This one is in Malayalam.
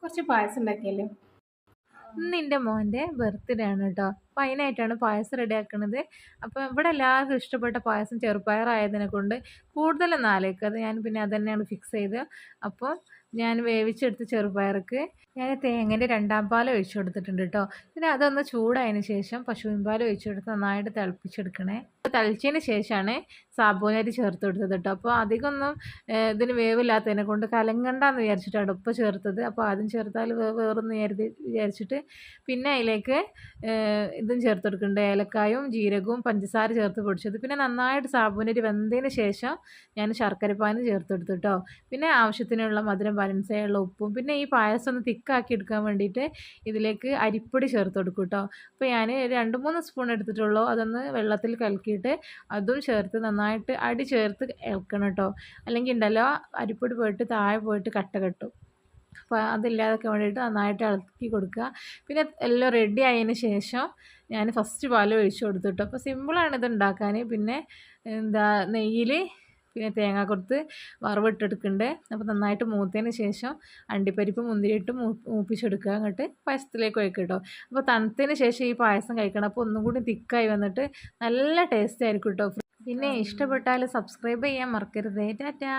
കുറച്ച് പായസം ഉണ്ടാക്കിയല്ലോ. ഇന്ന് എൻ്റെ മോൻ്റെ ബർത്ത്ഡേ ആണ് കേട്ടോ. അപ്പോൾ അതിനായിട്ടാണ് പായസം റെഡിയാക്കുന്നത്. അപ്പോൾ ഇവിടെ എല്ലാവർക്കും ഇഷ്ടപ്പെട്ട പായസം ചെറുപയറായതിനെ കൊണ്ട് കൂടുതലൊന്നും ആലോചിക്കാതെ ഞാൻ പിന്നെ അത് തന്നെയാണ് ഫിക്സ് ചെയ്ത്. അപ്പോൾ ഞാൻ വേവിച്ചെടുത്ത ചെറുപയർക്ക് ഞാൻ തേങ്ങേൻ്റെ രണ്ടാം പാൽ ഒഴിച്ചു കൊടുത്തിട്ടുണ്ട് കേട്ടോ. പിന്നെ അതൊന്ന് ചൂടായതിന് ശേഷം പശുവിൻ പാൽ ഒഴിച്ചു കൊടുത്ത് നന്നായിട്ട് തിളപ്പിച്ചെടുക്കണേ. തിളച്ചതിന് ശേഷമാണ് സാബൂനരി ചേർത്ത് കൊടുത്തത് കേട്ടോ. അപ്പോൾ അധികമൊന്നും ഇതിന് വേവില്ലാത്തതിനെ കൊണ്ട് കലങ്ങണ്ടെന്ന് വിചാരിച്ചിട്ടാണ് ഉപ്പ് ചേർത്തത്. അപ്പോൾ ആദ്യം ചേർത്താൽ വേറൊന്ന് വിചാരിച്ചിട്ട് പിന്നെ അതിലേക്ക് ഇതും ചേർത്ത് കൊടുക്കുന്നുണ്ട്, ഏലക്കായും ജീരകവും പഞ്ചസാര ചേർത്ത് പൊടിച്ചത്. പിന്നെ നന്നായിട്ട് സാബൂനരി വെന്തതിന് ശേഷം ഞാൻ ശർക്കരപ്പാനി ചേർത്ത് കൊടുത്തു കേട്ടോ. പിന്നെ ആവശ്യത്തിനുള്ള മധുരം ബാലൻസ് ചെയ്യാനുള്ള ഉപ്പും പിന്നെ ഈ പായസം ഒന്ന് തിക്കാക്കി എടുക്കാൻ വേണ്ടിയിട്ട് ഇതിലേക്ക് അരിപ്പൊടി ചേർത്ത് കൊടുക്കും കേട്ടോ. അപ്പോൾ ഞാൻ 2-3 സ്പൂൺ എടുത്തിട്ടുള്ളൂ. അതൊന്ന് വെള്ളത്തിൽ കലക്കിയിട്ട് അതും ചേർത്ത് നന്നായിട്ട് അടി ചേർത്ത് ഇളക്കണം കേട്ടോ. അല്ലെങ്കിൽ ഉണ്ടല്ലോ അരിപ്പൊടി പോയിട്ട് താഴെ പോയിട്ട് കട്ട കെട്ടും. അപ്പോൾ അതില്ലാതൊക്കെ വേണ്ടിയിട്ട് നന്നായിട്ട് ഇളക്കി കൊടുക്കുക. പിന്നെ എല്ലാം റെഡി ആയതിന് ശേഷം ഞാൻ ഫസ്റ്റ് പാൽ ഒഴിച്ച് കൊടുത്തിട്ടു. അപ്പോൾ സിമ്പിളാണ് ഇത് ഉണ്ടാക്കാൻ. പിന്നെ നെയ്യിൽ പിന്നെ തേങ്ങ കൊടുത്ത് വറവിട്ടെടുക്കുന്നുണ്ട്. അപ്പോൾ നന്നായിട്ട് മൂത്തതിന് ശേഷം അണ്ടിപ്പരിപ്പ് മുന്തിരിയിട്ട് മൂപ്പിച്ചെടുക്കുക. എന്നിട്ട് പായസത്തിലേക്ക് ഒഴിക്കുക കേട്ടോ. അപ്പോൾ തണുത്തതിന് ശേഷം ഈ പായസം കഴിക്കണം. അപ്പോൾ ഒന്നും കൂടി തിക്കായി വന്നിട്ട് നല്ല ടേസ്റ്റ് ആയിരിക്കും കേട്ടോ. പിന്നെ ഇഷ്ടപ്പെട്ടാൽ സബ്സ്ക്രൈബ് ചെയ്യാൻ മറക്കരുത്. ടാറ്റാ.